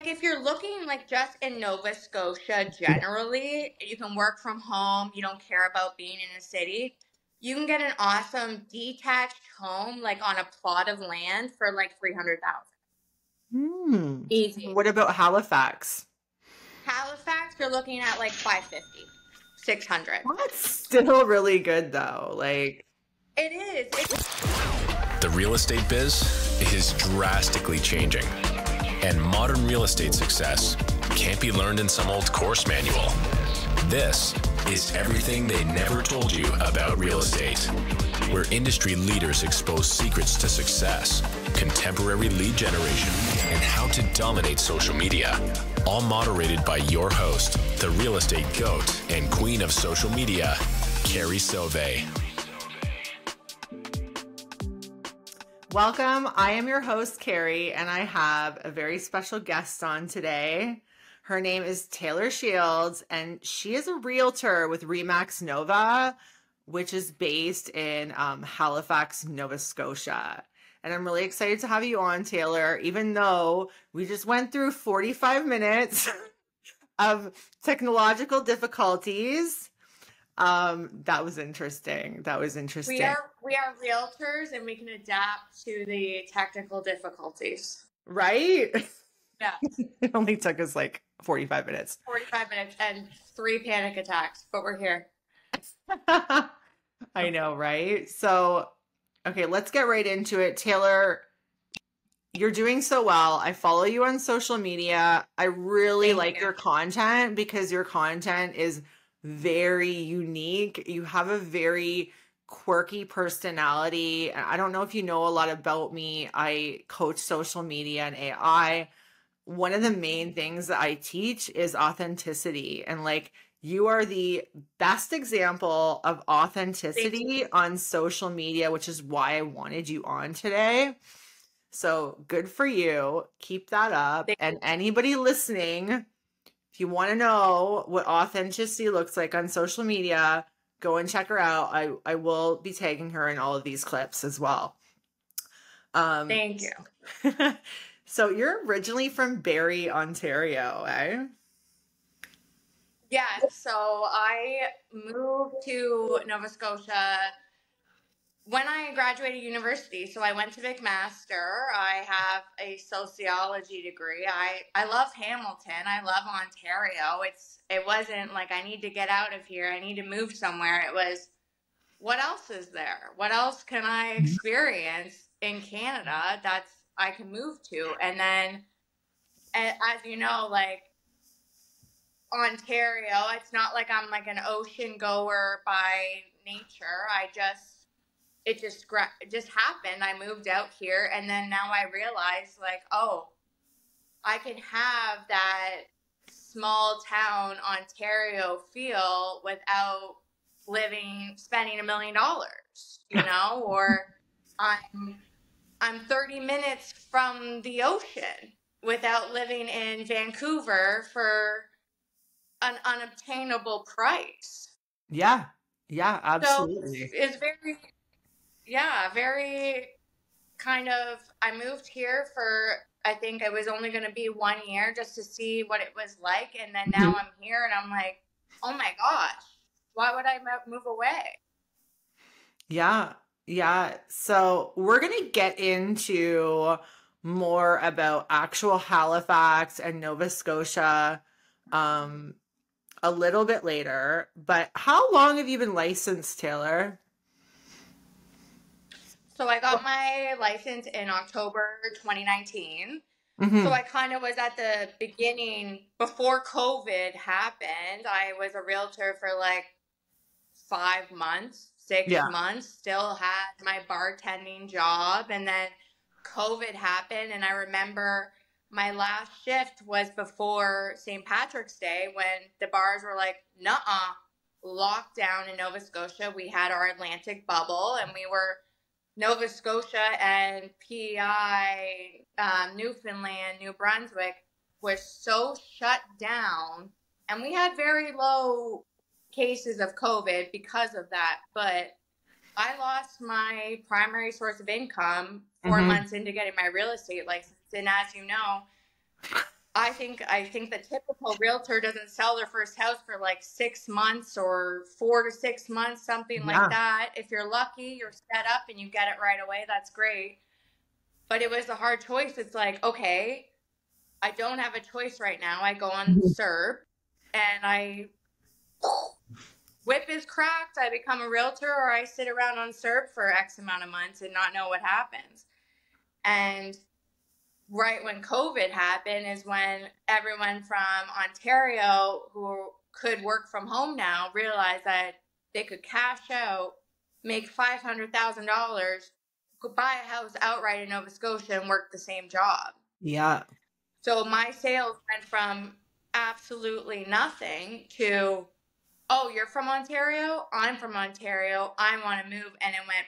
if you're looking like just in Nova Scotia generally, you can work from home, you don't care about being in a city, you can get an awesome detached home like on a plot of land for like 300,000. Easy. What about Halifax? Halifax, you're looking at like 550, 600. That's still really good though. Like, it is. The real estate biz is drastically changing, and modern real estate success can't be learned in some old course manual. This is everything they never told you about real estate, where industry leaders expose secrets to success, contemporary lead generation, and how to dominate social media. All moderated by your host, the real estate goat and queen of social media, Carrie Sauvé. welcome. I am your host, Carrie, and I have a very special guest on today. Her name is Taylor Shields, and she is a realtor with Remax Nova, which is based in Halifax, Nova Scotia. And I'm really excited to have you on, Taylor, even though we just went through 45 minutes of technological difficulties. That was interesting. We are realtors, and we can adapt to the technical difficulties. Right? Yeah. It only took us like 45 minutes. 45 minutes and 3 panic attacks, but we're here. I know, right? So, okay, let's get right into it. Taylor, you're doing so well. I follow you on social media. I really like your content because your content is very unique. You have a very quirky personality. I don't know if you know a lot about me. I coach social media and AI. One of the main things that I teach is authenticity. And like, you are the best example of authenticity on social media, which is why I wanted you on today. So good for you. Keep that up. And anybody listening, if you want to know what authenticity looks like on social media, go and check her out. I will be tagging her in all of these clips as well. Thank you. So you're originally from Barrie, Ontario, eh? Yeah, so I moved to Nova Scotia when I graduated university. So I went to McMaster. I have a sociology degree. I love Hamilton. I love Ontario. It wasn't like I need to get out of here. I need to move somewhere. It was, what else is there? What else can I experience in Canada that's I can move to? And then, as you know, like Ontario, it's not like I'm like an ocean goer by nature. It just happened. I moved out here, and then now I realize like, oh, I can have that small town Ontario feel without spending $1 million, you know, or I'm 30 minutes from the ocean without living in Vancouver for an unobtainable price. Yeah, absolutely. So it's very kind of, I moved here for, I think it was only going to be 1 year just to see what it was like. And then now I'm here and I'm like, oh my gosh, why would I move away? Yeah. So we're going to get into more about actual Halifax and Nova Scotia a little bit later. But how long have you been licensed, Taylor? So I got my license in October 2019. So I kind of was at the beginning, before COVID happened. I was a realtor for like 5 months, 6 months, still had my bartending job. And then COVID happened. And I remember my last shift was before St. Patrick's Day when the bars were like, nuh-uh, locked down in Nova Scotia. We had our Atlantic bubble, and we were Nova Scotia and PEI, Newfoundland, New Brunswick was so shut down, and we had very low cases of COVID because of that. But I lost my primary source of income 4 months into getting my real estate license. And as you know, I think the typical realtor doesn't sell their first house for like 6 months or 4 to 6 months, something like that. If you're lucky, you're set up and you get it right away. That's great. But it was a hard choice. It's like, okay, I don't have a choice right now. I go on SERP and whip is cracked. I become a realtor, or I sit around on SERP for X amount of months and not know what happens. And right when COVID happened is when everyone from Ontario who could work from home now realized that they could cash out, make $500,000, go buy a house outright in Nova Scotia and work the same job. Yeah. So my sales went from absolutely nothing to, oh, you're from Ontario? I'm from Ontario. I want to move. And it went.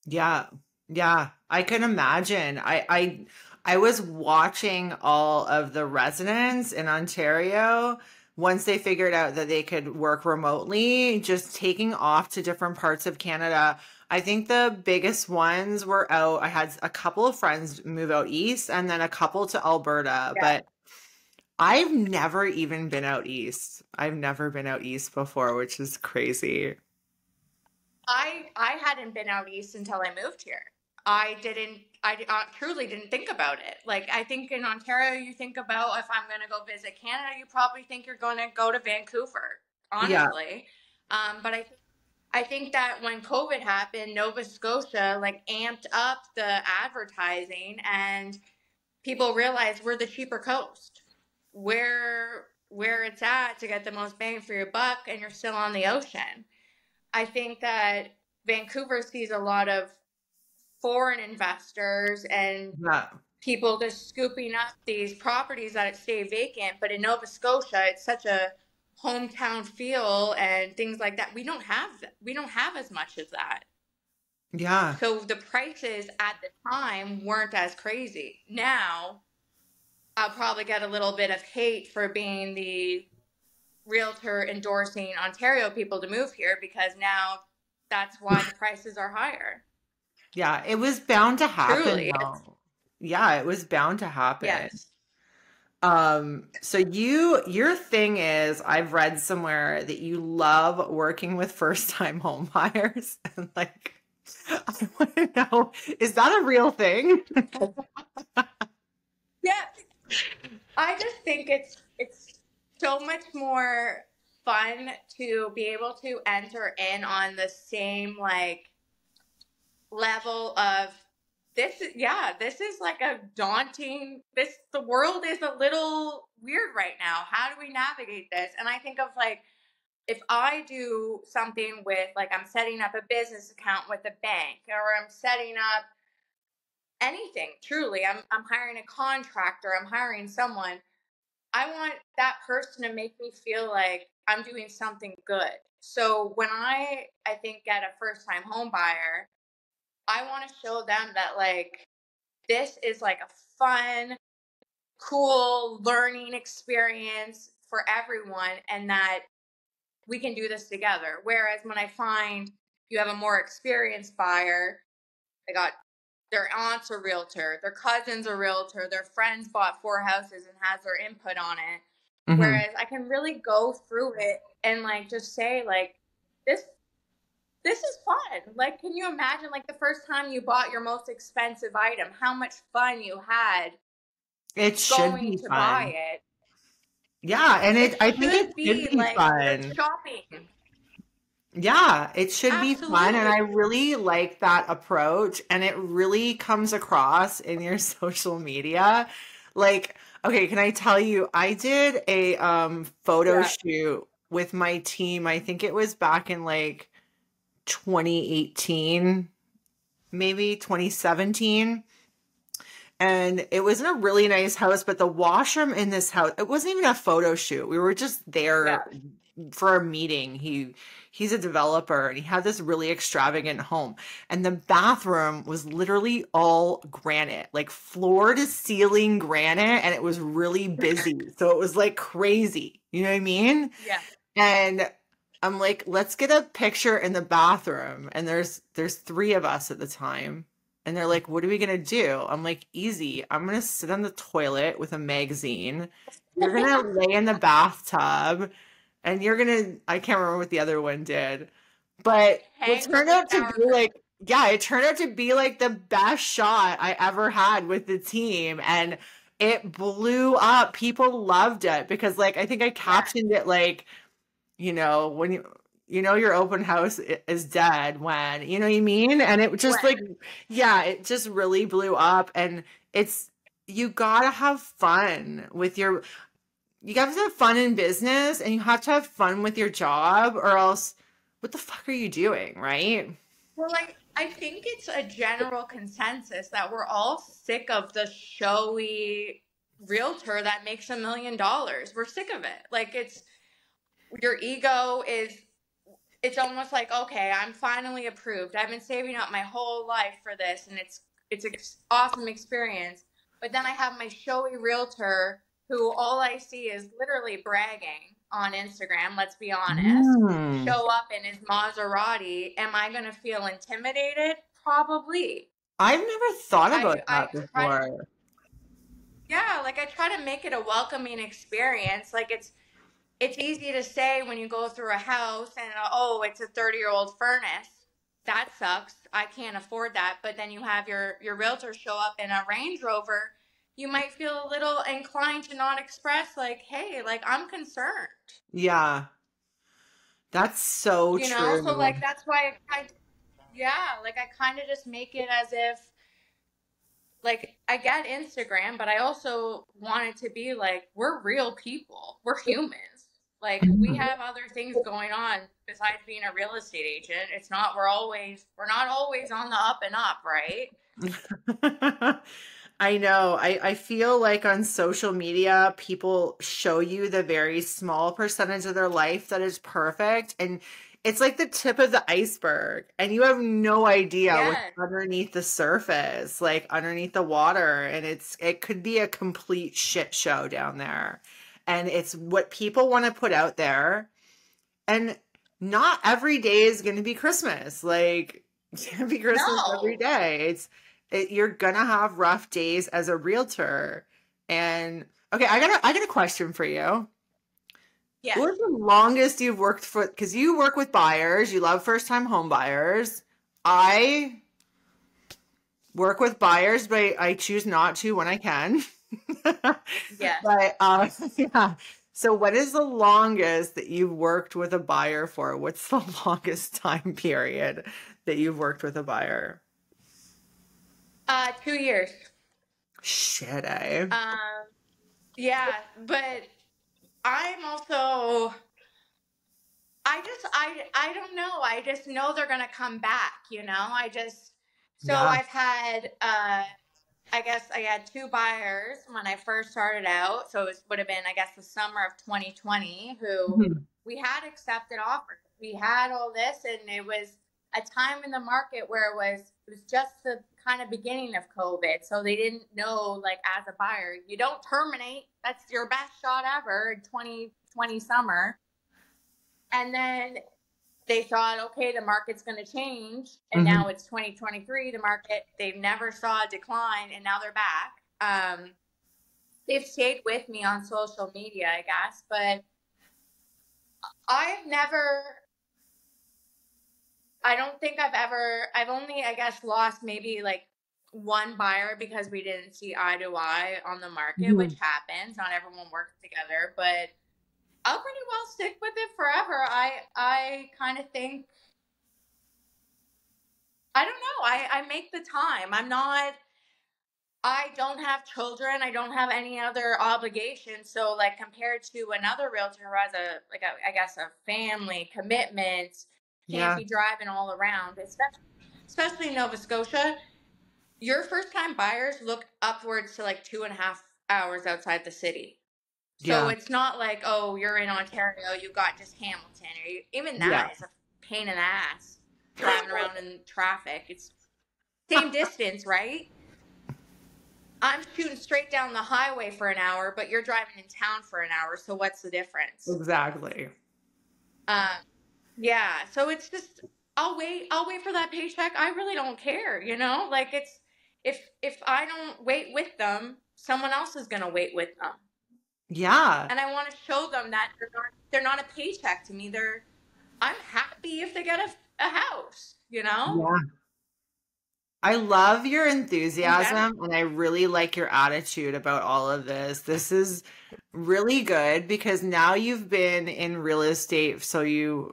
Yeah. Yeah. I can imagine. I was watching all of the residents in Ontario once they figured out that they could work remotely, just taking off to different parts of Canada. I think the biggest ones were out. I had a couple of friends move out east and then a couple to Alberta, but I've never even been out east. I've never been out east before, which is crazy. I hadn't been out east until I moved here. I truly didn't think about it. Like, I think in Ontario, you think about, if I'm going to go visit Canada, you probably think you're going to go to Vancouver, honestly. Yeah. But I think that when COVID happened, Nova Scotia like amped up the advertising and people realized we're the cheaper coast. Where it's at to get the most bang for your buck, and you're still on the ocean. I think that Vancouver sees a lot of foreign investors and people just scooping up these properties that stay vacant. But in Nova Scotia, it's such a hometown feel and things like that. We don't have as much as that. Yeah. So the prices at the time weren't as crazy. Now I'll probably get a little bit of hate for being the realtor endorsing Ontario people to move here, because now that's why the prices are higher. Yeah, it was bound to happen. Truly, yeah, it was bound to happen. Yes. So your thing is, I've read somewhere that you love working with first-time home buyers. And like, I want to know, is that a real thing? Yeah. I just think it's so much more fun to be able to enter in on the same like level of this is like a daunting, the world is a little weird right now. How do we navigate this? And I think of like, if I do something with, like, I'm setting up a business account with a bank, or I'm setting up anything, truly, I'm hiring a contractor, I'm hiring someone, I want that person to make me feel like I'm doing something good. So when I think get a first-time home buyer, I want to show them that like this is like a fun, cool learning experience for everyone, and that we can do this together. Whereas when I find you have a more experienced buyer, they got their aunt's a realtor, their cousin's a realtor, their friends bought 4 houses and has their input on it. Mm-hmm. Whereas I can really go through it and like just say like, this is fun. Like, can you imagine like the first time you bought your most expensive item, how much fun you had going to buy it? Yeah, and I think it should be like fun. Shopping. Yeah, it should be fun, and I really like that approach, and it really comes across in your social media. Like, okay, can I tell you, I did a photo shoot with my team. I think it was back in like 2018, maybe 2017. And it was in a really nice house, but the washroom in this house, it wasn't even a photo shoot. We were just there for a meeting. He's a developer, and he had this really extravagant home. And the bathroom was literally all granite, like floor to ceiling granite, and it was really busy. So it was like crazy. You know what I mean? Yeah. And I'm like, let's get a picture in the bathroom. And there's 3 of us at the time. And they're like, what are we going to do? I'm like, easy. I'm going to sit on the toilet with a magazine. You're going to lay in the bathtub and you're going to, I can't remember what the other one did, but it turned out to be like, yeah, it turned out to be like the best shot I ever had with the team. And it blew up. People loved it because like, I think I captioned it like, you know, when your open house is dead when, you know what I mean? And it just like, yeah, it just really blew up. And you gotta have fun with you have to have fun in business and you have to have fun with your job or else what the fuck are you doing, right? Well, like, I think it's a general consensus that we're all sick of the showy realtor that makes $1 million. We're sick of it. Like, your ego it's almost like, okay, I'm finally approved. I've been saving up my whole life for this and it's an awesome experience. But then I have my showy realtor who all I see is literally bragging on Instagram, let's be honest, show up in his Maserati. Am I going to feel intimidated? Probably. I've never thought about that before. Yeah, like I try to make it a welcoming experience. Like it's easy to say when you go through a house and, oh, it's a 30-year-old furnace. That sucks. I can't afford that. But then you have your realtor show up in a Range Rover. You might feel a little inclined to not express like, hey, like I'm concerned. Yeah. That's so true. You know, so like that's why I kind of just make it as if, like, I get Instagram, but I also want it to be like, we're real people. We're humans. Like, we have other things going on besides being a real estate agent. It's not, we're not always on the up and up, right? I know. I feel like on social media, people show you the very small percentage of their life that is perfect. And it's like the tip of the iceberg. And you have no idea what's underneath the surface, like underneath the water. And it could be a complete shit show down there. And it's what people want to put out there. And not every day is going to be Christmas. Like, it's going to be Christmas every day. You're going to have rough days as a realtor. And okay, I got a question for you. Yeah. What was the longest you've worked for? Because you work with buyers. You love first-time home buyers. I work with buyers, but I choose not to when I can. Yeah. But yeah. So what is the longest that you've worked with a buyer for? What's the longest time period that you've worked with a buyer? 2 years. Shit, eh? Yeah, but I'm also, I don't know. I just know they're going to come back, you know? I've had, I guess I had 2 buyers when I first started out. So it would have been, I guess, the summer of 2020 who we had accepted offers. We had all this, and it was a time in the market where it was just the kind of beginning of COVID. So they didn't know, like, as a buyer, you don't terminate. That's your best shot ever in 2020 summer. And then they thought, okay, the market's going to change. And now it's 2023, the market, they never saw a decline, and now they're back. They've stayed with me on social media, I guess, but I've only, I guess, lost maybe like 1 buyer because we didn't see eye to eye on the market, which happens. Not everyone works together, but I'll pretty well stick with it forever. I kind of think, I don't know. I make the time. I don't have children. I don't have any other obligations. So like compared to another realtor who has I guess a family commitment, can't be driving all around, especially in Nova Scotia. Your first time buyers look upwards to like 2.5 hours outside the city. So it's not like, oh, you're in Ontario, you got just Hamilton, or even that is a pain in the ass driving around in traffic. It's same distance, right? I'm shooting straight down the highway for an hour, but you're driving in town for an hour. So what's the difference? Exactly. Yeah. So it's just, I don't know. I'll wait for that paycheck. I really don't care, you know? Like, it's, if I don't wait with them, someone else is going to wait with them. Yeah. And I want to show them that they're not a paycheck to me. I'm happy if they get a house, you know? Yeah. I love your enthusiasm and I really like your attitude about all of this. This is really good because now you've been in real estate. So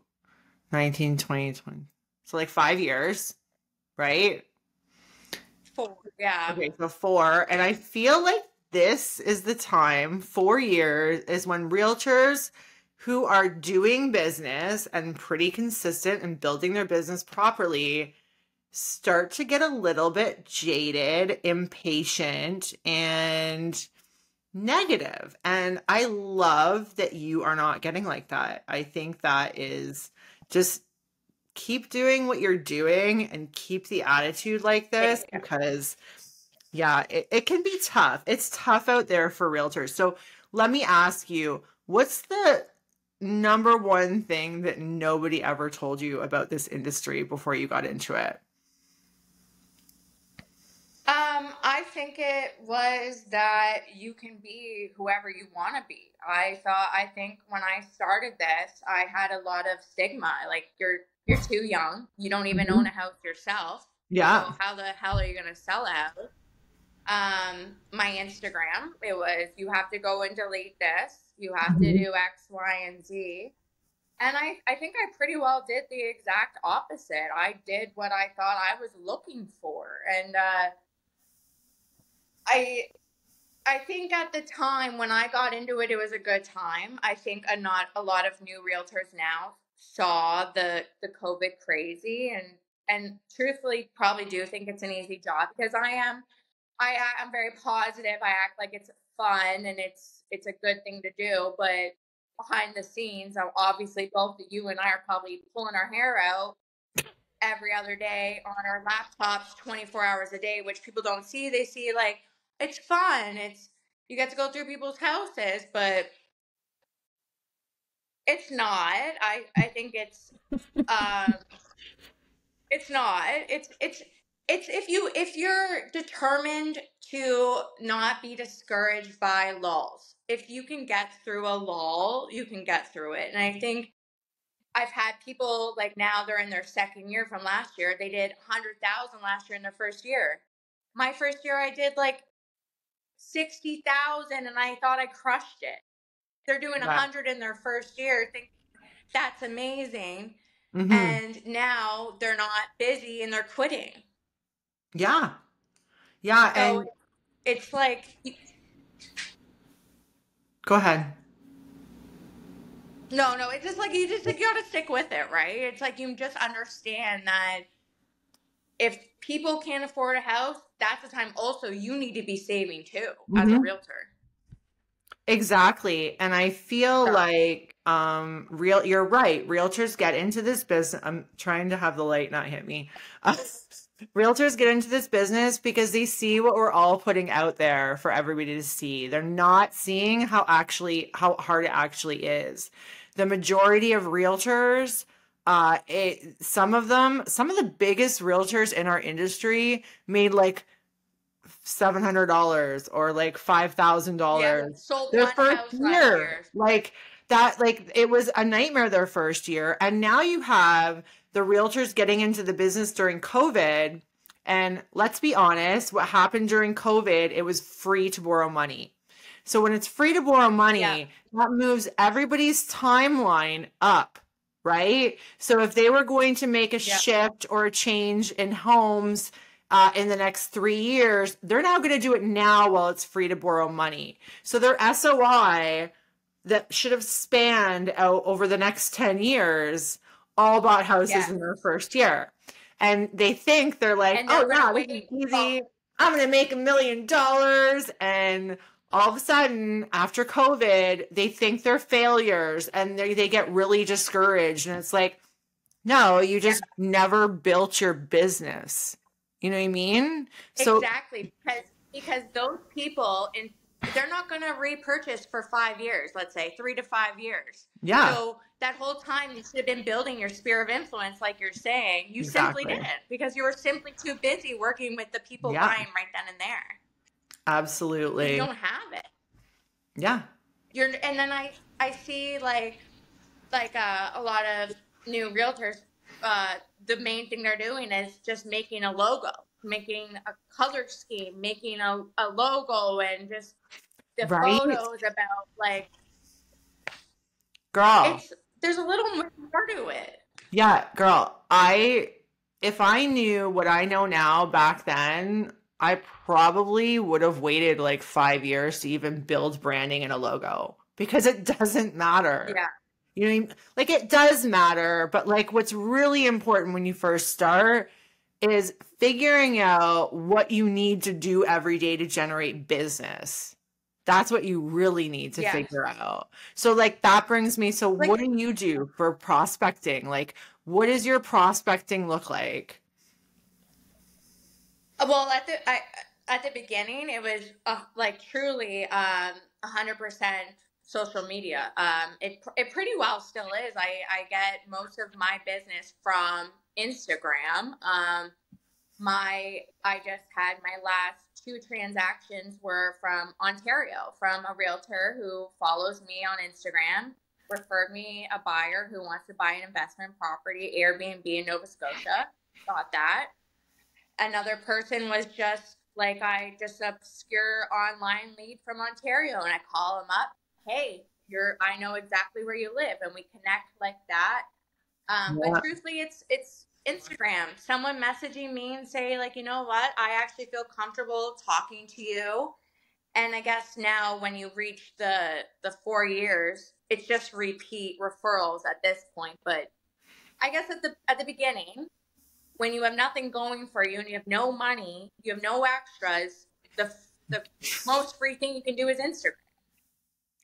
19, 20, 20. So like 5 years, right? 4, yeah. Okay, so 4. And I feel like this is the time, 4 years is when realtors who are doing business and pretty consistent and building their business properly start to get a little bit jaded, impatient, and negative. And I love that you are not getting like that. I think that is just keep doing what you're doing and keep the attitude like this because it can be tough. It's tough out there for realtors. So let me ask you, what's the number one thing that nobody ever told you about this industry before you got into it? I think it was that you can be whoever you want to be. I think when I started this, I had a lot of stigma. Like, you're too young. You don't even own a house yourself. Yeah. So how the hell are you going to sell out? My Instagram, it was, you have to go and delete this. You have to do X, Y, and Z. And I think I pretty well did the exact opposite. I did what I thought I was looking for. And, I think at the time when I got into it, it was a good time. I think not a lot of new realtors now saw the COVID crazy and truthfully probably do think it's an easy job because I'm very positive. I act like it's fun and it's a good thing to do, but behind the scenes, obviously both you and I are probably pulling our hair out every other day on our laptops 24 hours a day, which people don't see. They see like, it's fun. You get to go through people's houses, but it's not. I think it's not. It's if you're determined to not be discouraged by lulls. If you can get through a lull, you can get through it. And I think I've had people like now they're in their second year from last year. They did 100,000 last year in their first year. My first year I did like 60,000 and I thought I crushed it. They're doing 100 in their first year. I think that's amazing. Mm-hmm. And now they're not busy and they're quitting. Yeah. Yeah. So and it's like, go ahead. No, it's just like you gotta stick with it, right? It's like you just understand that if people can't afford a house, that's the time also you need to be saving too as a realtor. Exactly. And I feel like you're right. Realtors get into this business. I'm trying to have the light not hit me. Realtors get into this business because they see what we're all putting out there for everybody to see. They're not seeing how hard it actually is. The majority of realtors, some of the biggest realtors in our industry made like $700 or like $5,000 their first year. Like that, like it was a nightmare their first year. And now you have the realtors getting into the business during COVID. And let's be honest, what happened during COVID, it was free to borrow money. So when it's free to borrow money, that moves everybody's timeline up, right? So if they were going to make a shift or a change in homes in the next 3 years, they're now going to do it now while it's free to borrow money. So their SOI that should have spanned out over the next 10 years all bought houses in their first year. And they think they're like, oh, yeah, this is easy. I'm going to make $1 million. And all of a sudden, after COVID, they think they're failures and they get really discouraged. And it's like, no, you just never built your business. You know what I mean? So, exactly. Because those people they're not going to repurchase for 5 years, let's say 3 to 5 years. Yeah. So that whole time you should have been building your sphere of influence, like you're saying. You simply didn't, because you were simply too busy working with the people buying right then and there. Absolutely. You don't have it. Yeah. And then I see like a lot of new realtors, the main thing they're doing is just making a logo, making a color scheme, making a logo, and just the photos about like, girl, there's a little more to it. Yeah, girl, if I knew what I know now back then, I probably would have waited like 5 years to even build branding and a logo, because it doesn't matter. Yeah. You know what I mean? Like, it does matter, but like what's really important when you first start is figuring out what you need to do every day to generate business. That's what you really need to figure out. So like that brings me, so like, what do you do for prospecting? Like, what does your prospecting look like? Well, at the beginning, it was like truly 100% social media. It pretty well still is. I get most of my business from Instagram. I just had my last 2 transactions were from Ontario, from a realtor who follows me on Instagram, referred me a buyer who wants to buy an investment property, Airbnb in Nova Scotia. Got that. Another person was just like just obscure online lead from Ontario, and I call him up. Hey, I know exactly where you live, and we connect like that. But truthfully, it's Instagram. Someone messaging me and say like, you know what, I actually feel comfortable talking to you. And I guess now when you reach the 4 years, it's just repeat referrals at this point. But I guess at the beginning, when you have nothing going for you and you have no money, you have no extras, the most free thing you can do is Instagram.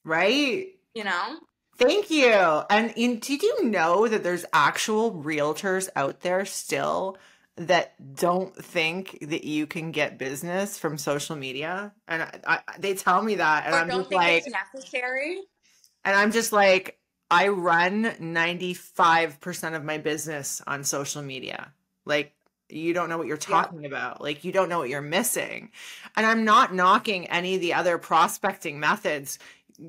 Right. You know? Thank you. And did you know that there's actual realtors out there still that don't think that you can get business from social media? And they tell me that, and or I'm don't just think like, it's necessary. And I'm just like, I run 95% of my business on social media. Like, you don't know what you're talking about. Like, you don't know what you're missing. And I'm not knocking any of the other prospecting methods.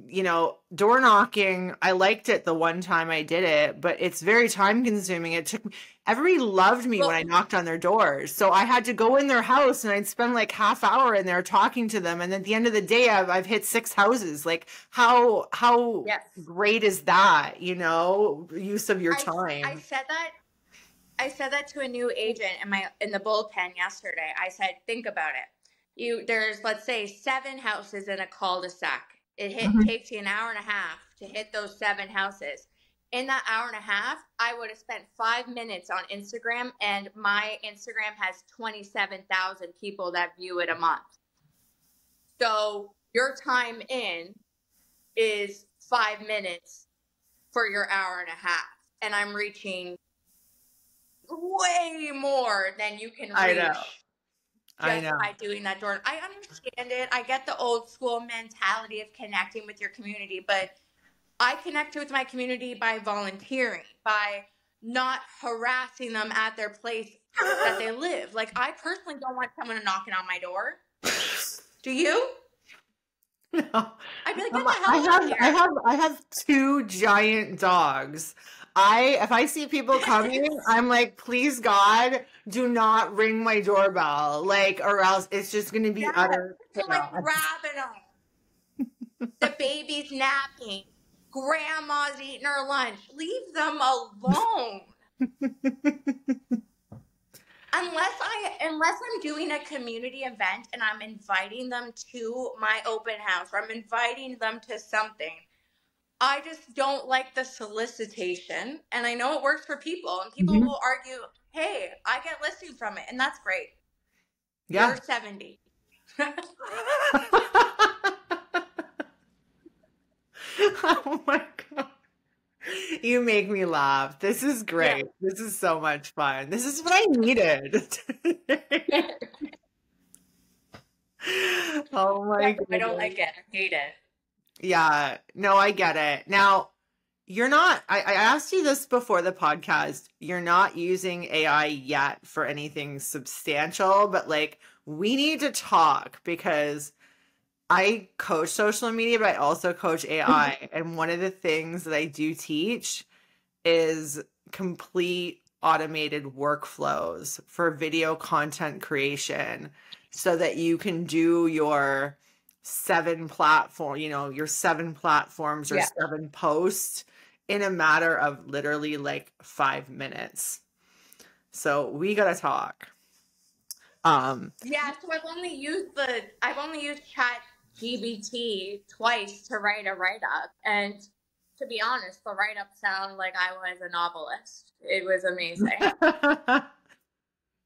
You know, door knocking, I liked it the one time I did it, but it's very time consuming. It took me, everybody loved me when I knocked on their doors. So I had to go in their house and I'd spend like half hour in there talking to them. And at the end of the day, I've hit 6 houses. Like, how great is that? You know, use of your time. I said that to a new agent in the bullpen yesterday. I said, think about it. There's, let's say, 7 houses in a cul-de-sac. It takes you an hour and a half to hit those 7 houses. In that hour and a half, I would have spent 5 minutes on Instagram, and my Instagram has 27,000 people that view it a month. So your time in is 5 minutes for your hour and a half, and I'm reaching way more than you can reach. I know. By doing that door. I understand it. I get the old school mentality of connecting with your community, but I connect with my community by volunteering, by not harassing them at their place that they live. Like, I personally don't want someone knocking on my door. Do you? No. I'd be like, get the hell out of here. I have 2 giant dogs. If I see people coming, I'm like, please God, do not ring my doorbell, like, or else it's just going to be utter chaos. Like grabbing them. The baby's napping. Grandma's eating her lunch. Leave them alone. Unless I'm doing a community event and I'm inviting them to my open house, or I'm inviting them to something, I just don't like the solicitation. And I know it works for people, and people will argue, hey, I get listings from it, and that's great. Yeah. You're 70. Oh my God. You make me laugh. This is great. Yeah. This is so much fun. This is what I needed. Oh my I don't goodness. like it. I hate it. Yeah, no, I get it. Now, you're not, I asked you this before the podcast. You're not using AI yet for anything substantial, but like we need to talk because I coach social media, but I also coach AI. And one of the things that I do teach is complete automated workflows for video content creation so that you can do your your 7 platforms or 7 posts in a matter of literally like 5 minutes. So we got to talk. Yeah, so I've only used Chat GBT twice to write a write-up, and to be honest, the write-up sounded like I was a novelist. It was amazing.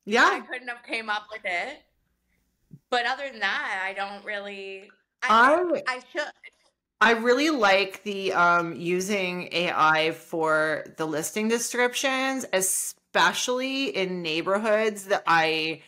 Yeah. I couldn't have came up with it. But other than that, I don't really I should. I really like the using AI for the listing descriptions, especially in neighborhoods that I'm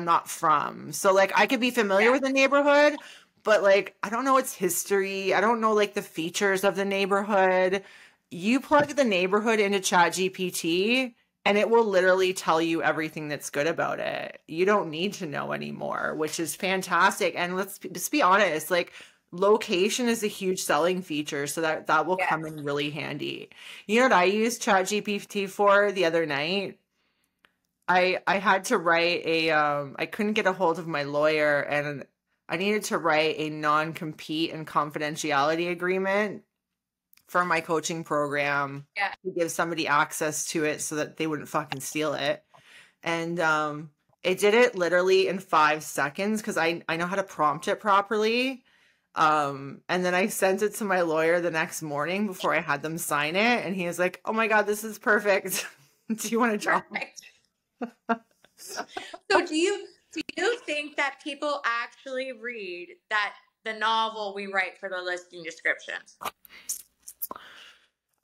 not from. So like I could be familiar with the neighborhood, but like I don't know its history. I don't know like the features of the neighborhood. You plug the neighborhood into ChatGPT and it will literally tell you everything that's good about it. You don't need to know anymore, which is fantastic. And let's be honest, like location is a huge selling feature, so that will come in really handy. You know what I used ChatGPT for the other night? I had to write I couldn't get a hold of my lawyer and I needed to write a non-compete and confidentiality agreement for my coaching program to give somebody access to it so that they wouldn't fucking steal it. And it did it literally in 5 seconds because I know how to prompt it properly. And then I sent it to my lawyer the next morning before I had them sign it. And he was like, oh my God, this is perfect. Do you want to talk? So do you think that people actually read the novel we write for the listing descriptions?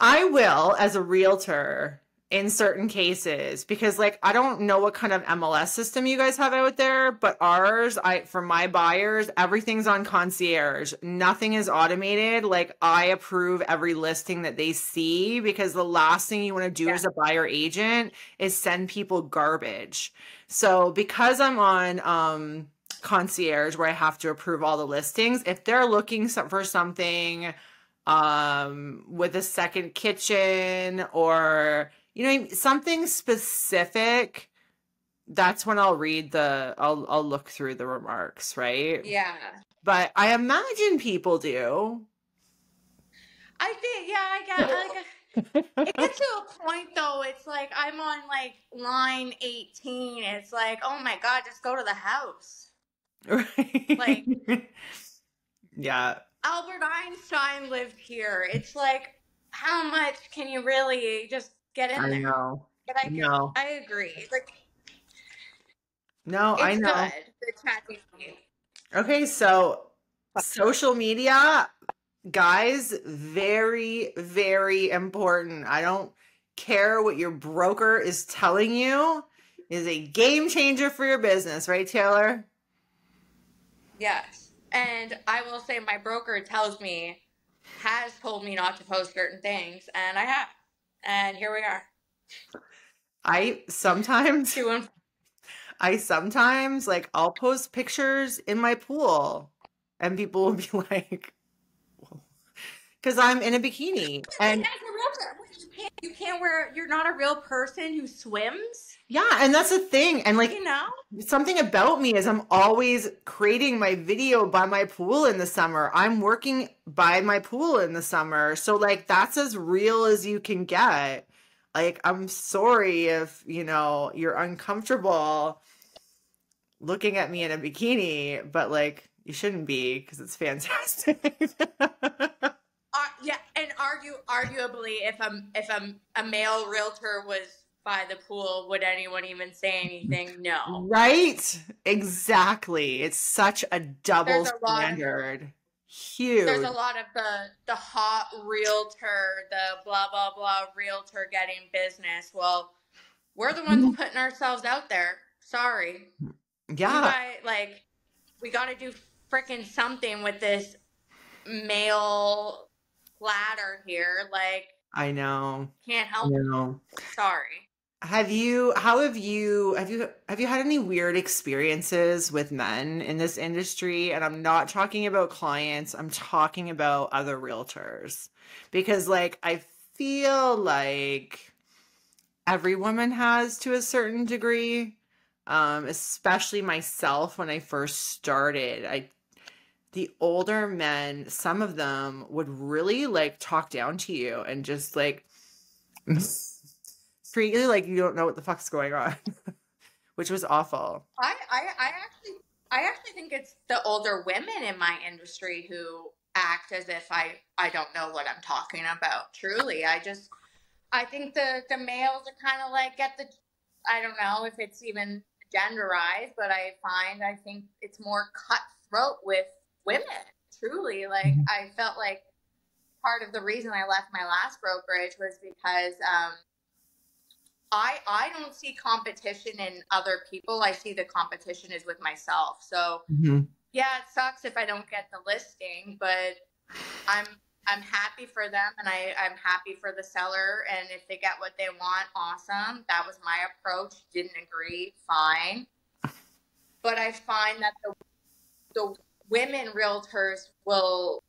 I will as a realtor in certain cases because like I don't know what kind of MLS system you guys have out there, but ours, for my buyers, everything's on concierge. Nothing is automated. Like I approve every listing that they see because the last thing you want to do as a buyer agent is send people garbage. So because I'm on concierge where I have to approve all the listings, if they're looking for something with a second kitchen or something specific, that's when I'll read I'll look through the remarks, right? Yeah. But I imagine people do. I think, it gets to a point though, it's like I'm on like line 18. It's like, oh my God, just go to the house. Right. Like, yeah. Albert Einstein lived here. It's like, how much can you really just get in there? I know. But I agree. Like, no, I know. It's good. The chat. Okay, so social media, guys, very, very important. I don't care what your broker is telling you. It is a game changer for your business, right, Taylor? Yes. And I will say my broker has told me not to post certain things, and I have. And here we are. I sometimes like I'll post pictures in my pool and people will be like, because I'm in a bikini. And as a realtor, you can't wear, you're not a real person who swims. Yeah, and that's the thing. And like, something about me is I'm always creating my video by my pool in the summer. I'm working by my pool in the summer. So like, that's as real as you can get. Like, I'm sorry if, you're uncomfortable looking at me in a bikini, but like, you shouldn't be because it's fantastic. And arguably, if a male realtor was by the pool, would anyone even say anything? No. Right? Exactly. It's such a double standard. Huge. There's a lot of the hot realtor, the blah, blah, blah realtor getting business. Well, we're the ones putting ourselves out there. Sorry. Yeah. we got to do freaking something with this male ladder here. Like, I know. can't help it. Sorry. Have you had any weird experiences with men in this industry? And I'm not talking about clients, I'm talking about other realtors. Because like I feel like every woman has to a certain degree. Especially myself when I first started. The older men, some of them would really like talk down to you and just like treat you like you don't know what the fuck's going on, which was awful. I actually think it's the older women in my industry who act as if I don't know what I'm talking about. Truly, I think the males are kind of like I don't know if it's even genderized, but I think it's more cutthroat with women. Truly, like I felt like part of the reason I left my last brokerage was because I don't see competition in other people. I see the competition is with myself. So yeah, it sucks if I don't get the listing, but I'm happy for them, and I'm happy for the seller. And if they get what they want, awesome. That was my approach. Didn't agree, fine. But I find that the women realtors will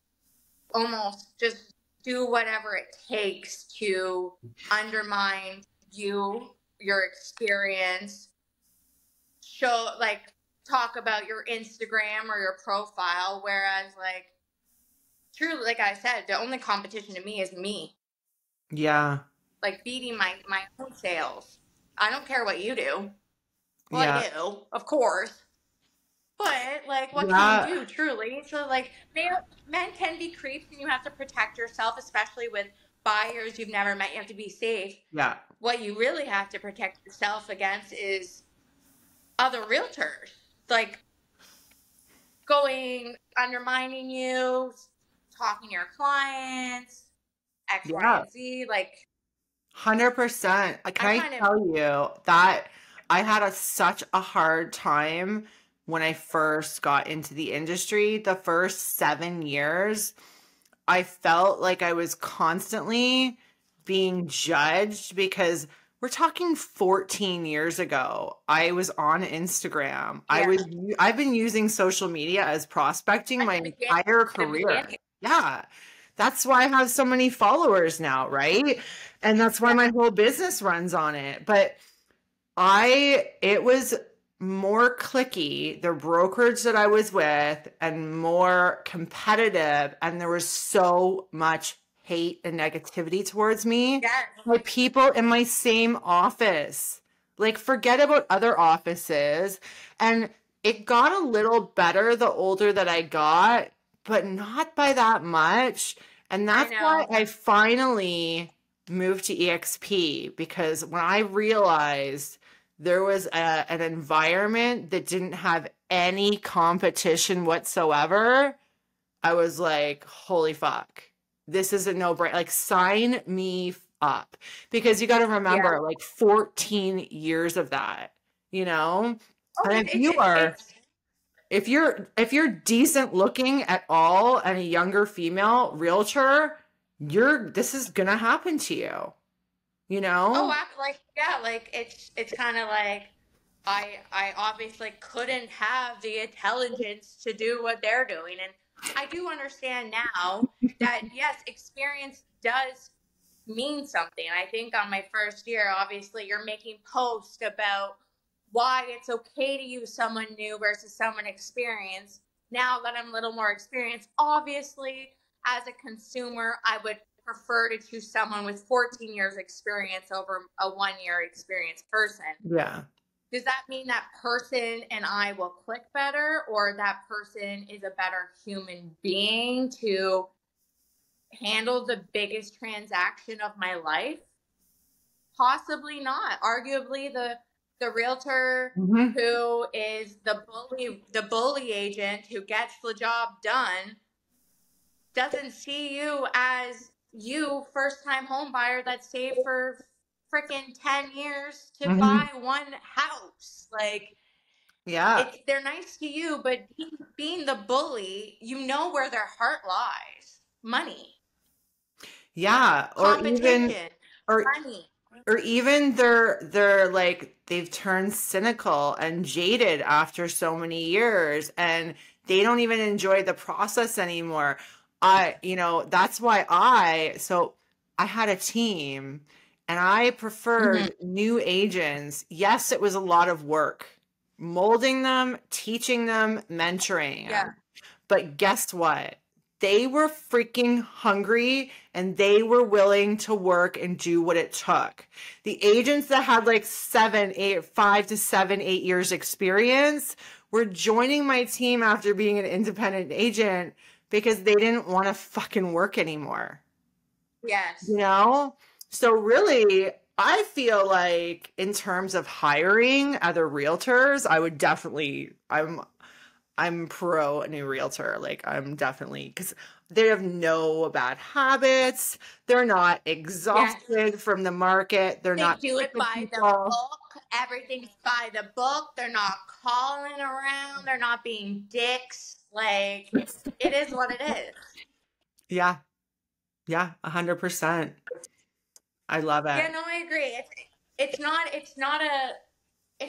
almost just do whatever it takes to undermine you, your experience, talk about your Instagram or your profile, whereas like truly, like I said, the only competition to me is me. Yeah. Like beating my own sales. I don't care what you do. Well, yeah. I do, of course. But like, what can you do, truly? So like, men can be creeps, and you have to protect yourself, especially with buyers you've never met. You have to be safe. Yeah. What you really have to protect yourself against is other realtors, like undermining you, talking to your clients, X, Y, and Z, like 100%. Can I tell you that I had such a hard time when I first got into the industry. The first 7 years, I felt like I was constantly being judged because we're talking 14 years ago. I was on Instagram. Yeah. I've been using social media as prospecting my entire career. Yeah. That's why I have so many followers now, right? And that's why my whole business runs on it. But it was more cliquey, the brokerage that I was with, and more competitive. And there was so much hate and negativity towards me. Yes. By people in my same office. Like, forget about other offices. And it got a little better the older that I got, but not by that much. And that's why I finally moved to EXP, because when I realized there was an environment that didn't have any competition whatsoever, I was like, holy fuck, this is a no-brainer. Like, sign me up. Because you got to remember, like 14 years of that, you know? Oh, and if you're decent looking at all and a younger female realtor, this is gonna happen to you, you know? Oh, it's kind of like I obviously couldn't have the intelligence to do what they're doing, and I do understand now that yes, experience does mean something. I think on my first year, obviously, you're making posts about why it's okay to use someone new versus someone experienced. Now that I'm a little more experienced, obviously, as a consumer, I would prefer to choose someone with 14 years experience over a 1-year experienced person. Yeah. Does that mean that person and I will click better, or that person is a better human being to handle the biggest transaction of my life? Possibly not. Arguably, the realtor who is the bully agent who gets the job done doesn't see you as first-time home buyer that saved for freaking 10 years to buy one house. Like, Yeah. they're nice to you, but being the bully, you know where their heart lies. Money, Yeah. competition, Or money. or even they're like they've turned cynical and jaded after so many years, and they don't even enjoy the process anymore. That's why I had a team, and I preferred new agents. Yes, it was a lot of work molding them, teaching them, mentoring them. But guess what? They were freaking hungry and they were willing to work and do what it took. The agents that had like 5 to 7, 8 years experience were joining my team after being an independent agent because they didn't want to fucking work anymore. Yes. So really, I feel like in terms of hiring other realtors, I would definitely, I'm pro new realtor. Like I'm definitely, because they have no bad habits. They're not exhausted from the market. They do it by the book. Everything's by the book. They're not calling around. They're not being dicks. Like it is what it is. Yeah. Yeah. 100%. I love it. Yeah, no, I agree. It's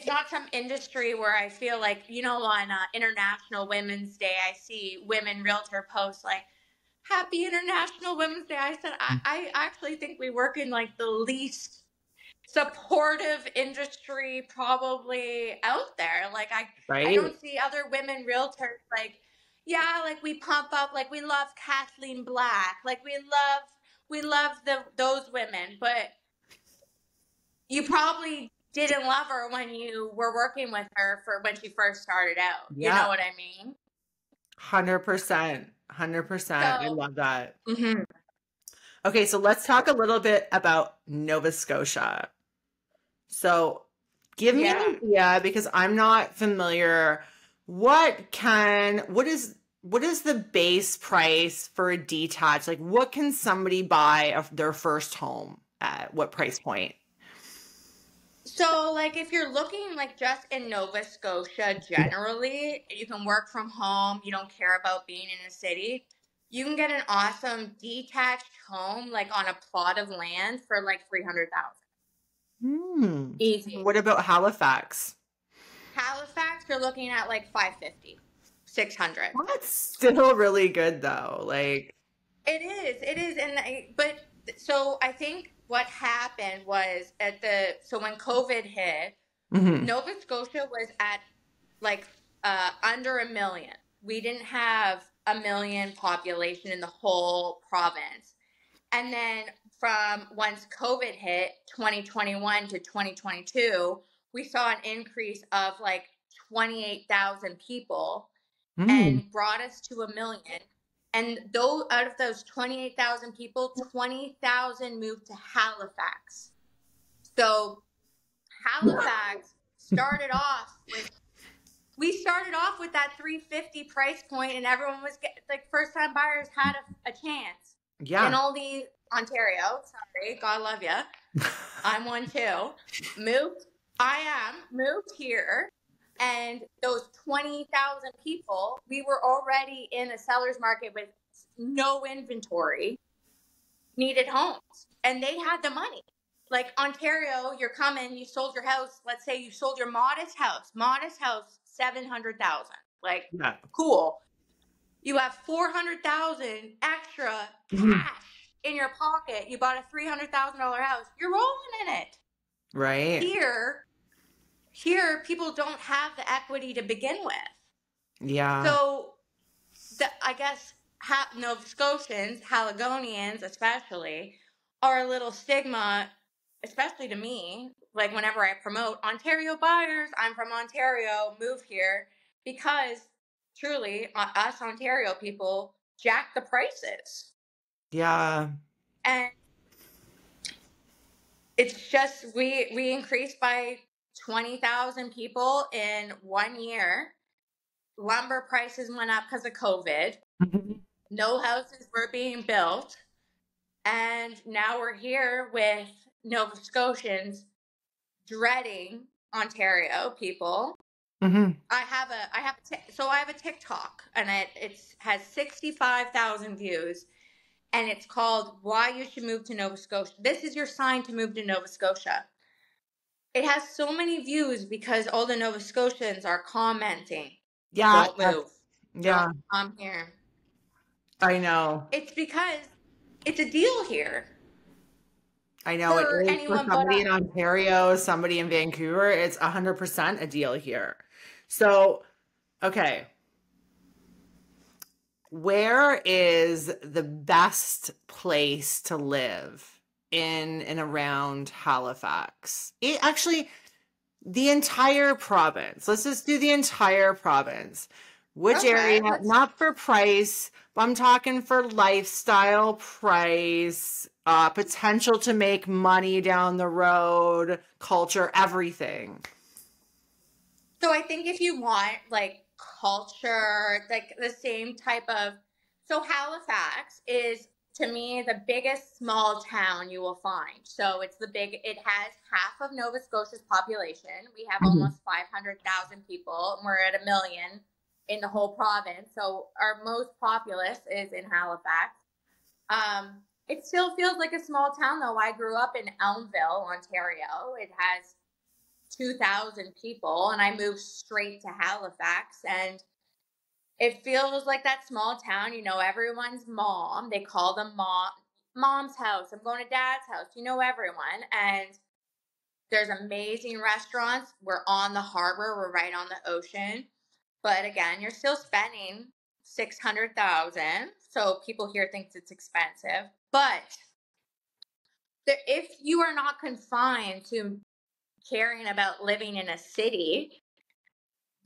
not some industry where I feel like, on International Women's Day, I see women realtor posts like, Happy International Women's Day. I said, I actually think we work in like the least supportive industry probably out there. Like I don't see other women realtors like, yeah, like we pump up, like we love Kathleen Black, like we love those women, but you probably didn't love her when you were working with her for when she first started out. Yeah. You know what I mean? 100%. 100%. I love that. Okay, so let's talk a little bit about Nova Scotia. So give me an idea, because I'm not familiar. What is the base price for a detached? Like what can somebody buy their first home at? What price point? So, like, if you're looking, like, just in Nova Scotia generally, you can work from home, you don't care about being in a city, you can get an awesome detached home, like, on a plot of land for, like, $300,000. Easy. What about Halifax? Halifax, you're looking at, like, $550, $600. That's still really good, though. Like, It is. So I think what happened was when COVID hit, Nova Scotia was at like under 1 million. We didn't have 1 million population in the whole province. And then from once COVID hit 2021 to 2022, we saw an increase of like 28,000 people and brought us to 1 million. And out of those 28,000 people, 20,000 moved to Halifax. So Halifax started off with that 350 price point, and everyone was like first time buyers had a chance. Yeah. In all these Ontario, sorry, God love you. I'm one too. Moved here. And those 20,000 people, we were already in a seller's market with no inventory, needed homes, and they had the money. Like Ontario, you're coming, you sold your house. Let's say you sold your modest house, $700,000. Like, cool. You have $400,000 extra cash in your pocket. You bought a $300,000 house. You're rolling in it. Right. Here, people don't have the equity to begin with. Yeah. So, I guess Nova Scotians, Haligonians especially, are a little stigma, especially to me. Like whenever I promote Ontario buyers, I'm from Ontario, move here, because truly, us Ontario people jack the prices. Yeah. And it's just, we increased by 20,000 people in 1 year. Lumber prices went up because of COVID. No houses were being built. And now we're here with Nova Scotians dreading Ontario people I have a TikTok, and it has 65,000 views, and it's called "Why You Should Move to Nova Scotia." This is your sign to move to Nova Scotia. It has so many views because all the Nova Scotians are commenting. Yeah. Don't move. Yeah. Don't come here. I know. It's because it's a deal here. I know it is for somebody in Ontario, somebody in Vancouver. It's 100% a deal here. So, okay. Where is the best place to live in and around Halifax? The entire province. Let's just do the entire province. Which area? Not for price, but I'm talking for lifestyle, price, potential to make money down the road, culture, everything. So I think if you want like culture, like the same type of, so Halifax is, to me, the biggest small town you will find. So it has half of Nova Scotia's population. We have almost 500,000 people, and we're at 1 million in the whole province. So our most populous is in Halifax. It still feels like a small town, though. I grew up in Elmville, Ontario. It has 2,000 people, and I moved straight to Halifax, and it feels like that small town. You know everyone's mom. They call them mom's house. I'm going to dad's house. You know everyone, and there's amazing restaurants. We're on the harbor. We're right on the ocean. But again, you're still spending $600,000. So people here think it's expensive. But if you are not confined to caring about living in a city,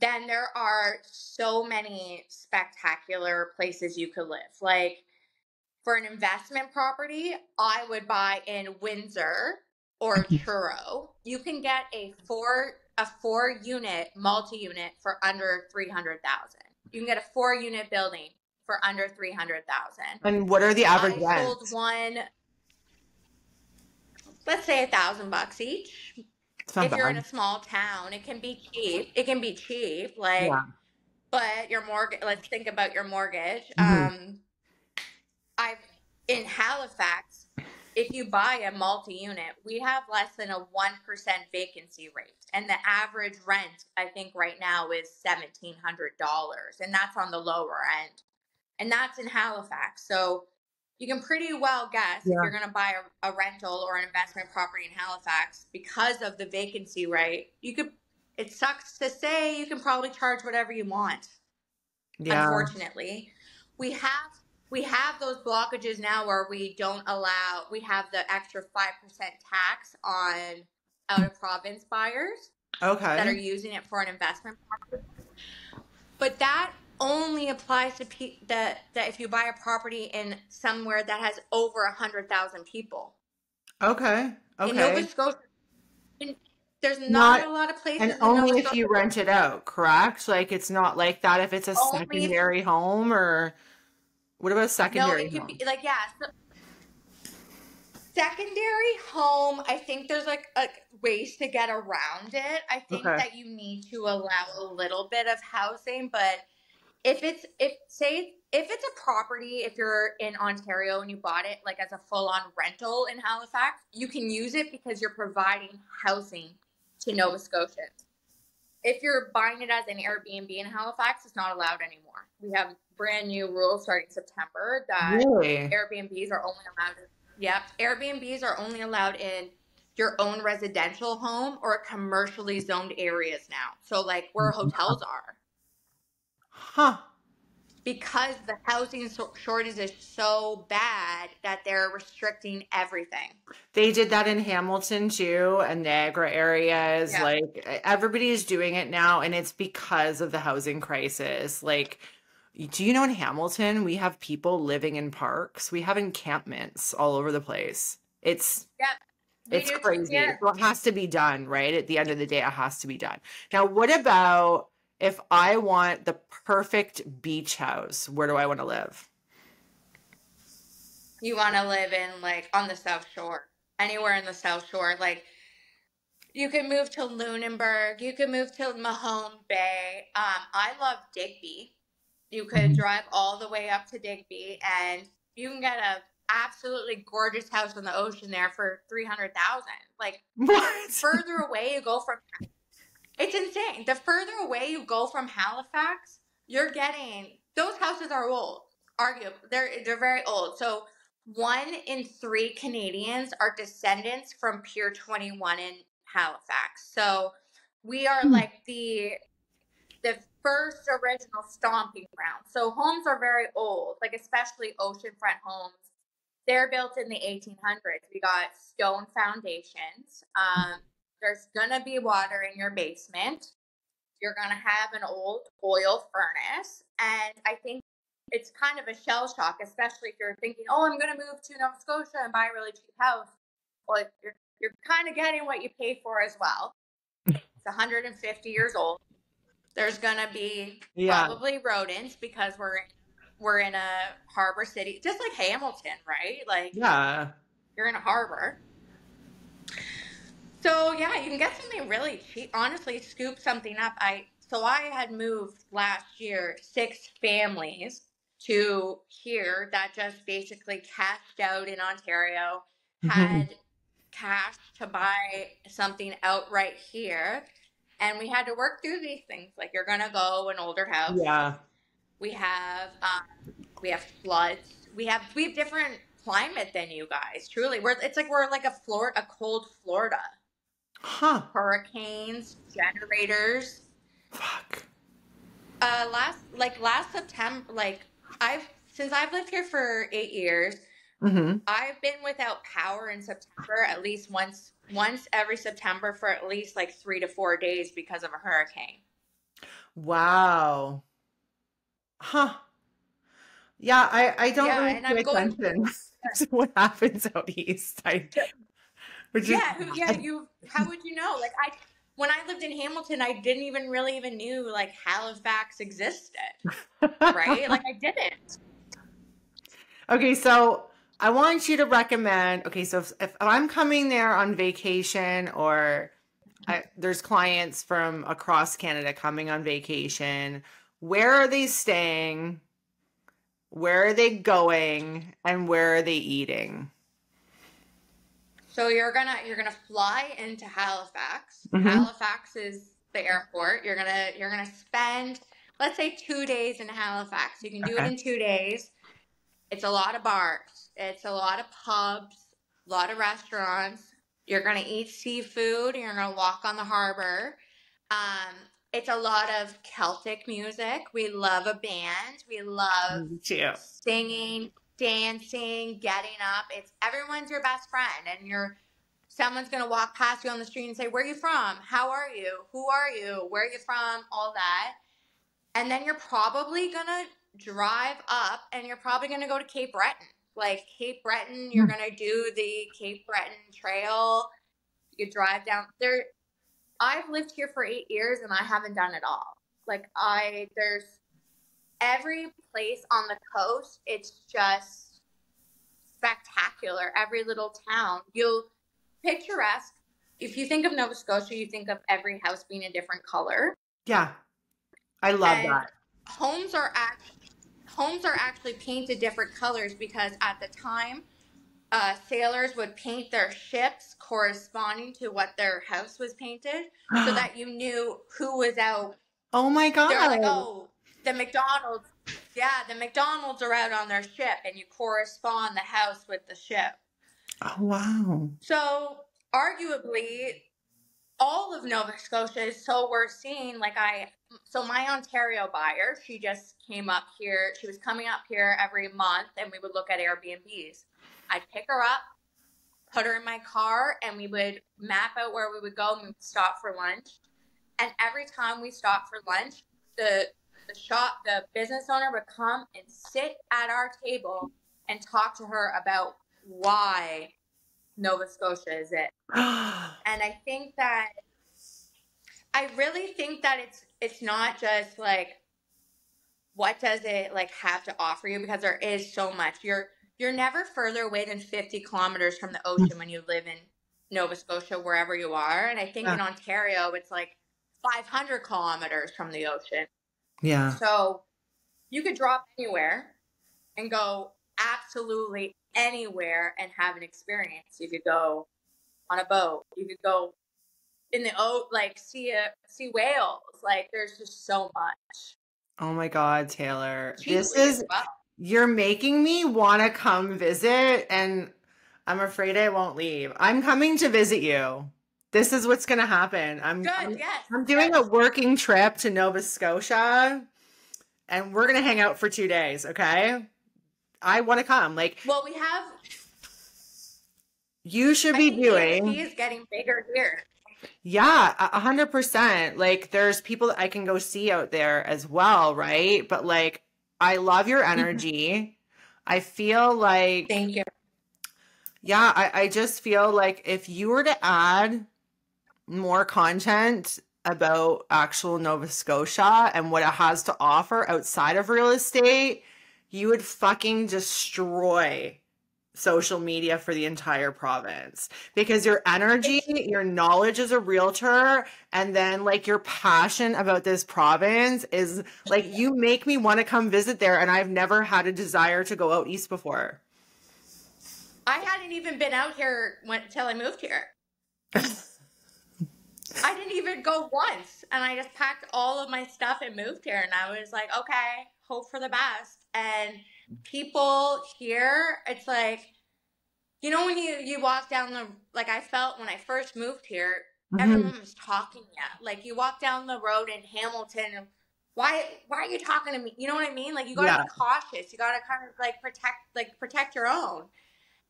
then there are so many spectacular places you could live. Like for an investment property, I would buy in Windsor or Truro. You can get a four unit multi-unit for under $300,000. You can get a 4-unit building for under $300,000. And what are the average rents? I sold one, let's say $1,000 each. If you're in a small town, it can be cheap. Like, yeah. But your mortgage, let's think about your mortgage. In Halifax, if you buy a multi-unit, we have less than a 1% vacancy rate. And the average rent, I think right now is $1,700. And that's on the lower end. And that's in Halifax. So you can pretty well guess if you're going to buy a rental or an investment property in Halifax, because of the vacancy rate, it sucks to say, you can probably charge whatever you want. Yeah. Unfortunately, we have those blockages now where we have the extra 5% tax on out of province buyers that are using it for an investment property. But that only applies to that if you buy a property in somewhere that has over 100,000 people. Okay. In Nova Scotia, there's not a lot of places. And only if you rent it out, correct? Like it's not like that if it's a secondary home, or what about secondary home? Be like, yeah. So secondary home, I think there's like ways to get around it. I think that you need to allow a little bit of housing, but if it's a property, if you're in Ontario and you bought it like as a full-on rental in Halifax, you can use it because you're providing housing to Nova Scotians. If you're buying it as an Airbnb in Halifax, it's not allowed anymore. We have brand new rules starting September that Airbnbs are only allowed. Airbnbs are only allowed in your own residential home or commercially zoned areas now. So like where hotels are. Huh. Because the housing shortage is so bad that they're restricting everything. They did that in Hamilton too, and Niagara areas. Yeah. Like everybody is doing it now, and it's because of the housing crisis. Like, do you know in Hamilton we have people living in parks? We have encampments all over the place. It's crazy. So it has to be done, right? At the end of the day, it has to be done. Now, what about if I want the perfect beach house? Where do I want to live? You want to live in like on the South Shore, anywhere in the South Shore. Like You can move to Lunenburg. You can move to Mahone Bay. I love Digby. You could drive all the way up to Digby, and you can get a absolutely gorgeous house on the ocean there for $300,000. Like, What? further away you go from, it's insane. The further away you go from Halifax, you're getting, those houses are old. Arguably, they're very old. So 1 in 3 Canadians are descendants from Pier 21 in Halifax. So we are like the first original stomping ground. So homes are very old, like especially oceanfront homes. They're built in the 1800s. We got stone foundations. There's gonna be water in your basement. You're gonna have an old oil furnace, and I think it's kind of a shell shock, especially if you're thinking, "Oh, I'm gonna move to Nova Scotia and buy a really cheap house." Well, you're kind of getting what you pay for as well. It's 150 years old. There's gonna be probably rodents because we're in a harbor city, just like Hamilton, right? Like, you're in a harbor. So yeah, you can get something really cheap. Honestly, scoop something up. I had moved last year 6 families to here that just basically cashed out in Ontario, had cash to buy something outright here. And we had to work through these things. Like, you're gonna go an older house. Yeah. We have floods. We have different climate than you guys. Truly, we're like a cold Florida. Huh. Hurricanes, generators. Fuck. Last September, since I've lived here for 8 years, I've been without power in September at least once every September for at least like 3 to 4 days because of a hurricane. Wow. Huh. Yeah, I don't really pay attention to what happens out east. How would you know? Like, when I lived in Hamilton, I didn't even knew like Halifax existed. Right? Like, I didn't. Okay, so I want you to recommend, so if I'm coming there on vacation, or there's clients from across Canada coming on vacation, where are they staying? Where are they going? And where are they eating? So you're gonna fly into Halifax. Halifax is the airport. You're gonna spend, let's say, 2 days in Halifax. You can do it in 2 days. It's a lot of bars. It's a lot of pubs, a lot of restaurants. You're going to eat seafood. You're going to walk on the harbor. It's a lot of Celtic music. We love a band. We love singing, dancing, getting up. Everyone's your best friend, and someone's going to walk past you on the street and say, "Where are you from? How are you? Who are you? Where are you from?" All that. And then you're probably going to drive up, and you're probably going to go to Cape Breton. Like, Cape Breton, you're going to do the Cape Breton Trail. You drive down there. I've lived here for 8 years, and I haven't done it all. Like, there's every place on the coast. It's just spectacular. Every little town. You'll picturesque. If you think of Nova Scotia, you think of every house being a different color. Yeah. I love that. Homes are actually painted different colors because at the time, sailors would paint their ships corresponding to what their house was painted, so that you knew who was out. Oh my God! They're like, "Oh, the McDonald's are out on their ship," and you correspond the house with the ship. Oh wow! So arguably, all of Nova Scotia is so we're seeing my Ontario buyer, she just came up here. She was coming up here every month, and we would look at Airbnbs. I'd pick her up, put her in my car, and we would map out where we would go, and we would stop for lunch. And every time we stopped for lunch, the business owner would come and sit at our table and talk to her about why Nova Scotia is it. And I really think that it's not just like, what does it like have to offer you, because there is so much. You're never further away than 50 kilometers from the ocean when you live in Nova Scotia, wherever you are. And I think in Ontario, it's like 500 kilometers from the ocean. Yeah. So you could drop anywhere and go absolutely anywhere and have an experience. You could go on a boat. You could go in the like see whales. Like there's just so much. Oh my God, Taylor. Cheaply you're making me want to come visit, and I'm afraid I won't leave. I'm coming to visit you. This is what's going to happen. I'm doing a working trip to Nova Scotia, and we're going to hang out for 2 days. Okay. I want to come. Like, well, we have, you should be doing. He is getting bigger here. Yeah, 100%. Like there's people that I can go see out there as well. Right. But like, I love your energy. I feel like, thank you. Yeah. I just feel like if you were to add more content about actual Nova Scotia and what it has to offer outside of real estate, you would fucking destroy social media for the entire province, because your energy, your knowledge as a realtor, and then like your passion about this province is like, you make me want to come visit there. And I've never had a desire to go out east before. I hadn't even been out here until I moved here. I didn't even go once, and I just packed all of my stuff and moved here, and I was like, okay, hope for the best. And people here, it's like, you know, when you walk down like I felt when I first moved here, everyone was talking at. Like you walk down the road in Hamilton, and why are you talking to me? You know what I mean? Like you gotta be cautious. You gotta kind of like protect your own.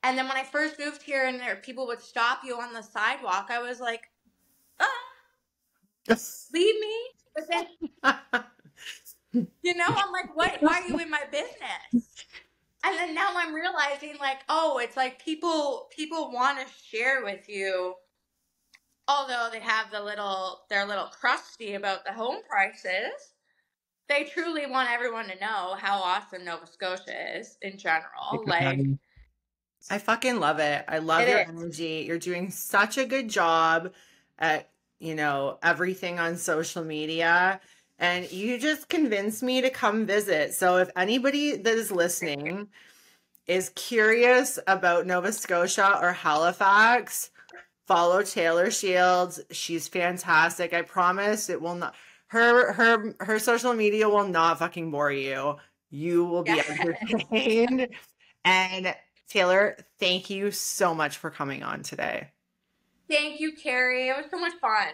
And then when I first moved here and people would stop you on the sidewalk, I was like, leave me. But then, you know, I'm like, what? Why are you in my business? And then now I'm realizing like, oh, it's like people want to share with you, although they have they're a little crusty about the home prices. They truly want everyone to know how awesome Nova Scotia is in general. Like, I fucking love it. I love your energy. You're doing such a good job at, you know, everything on social media. And you just convinced me to come visit. So if anybody that is listening is curious about Nova Scotia or Halifax, follow Taylor Shields. She's fantastic. I promise it will not, her social media will not fucking bore you. You will be entertained. And Taylor, thank you so much for coming on today. Thank you, Carrie. It was so much fun.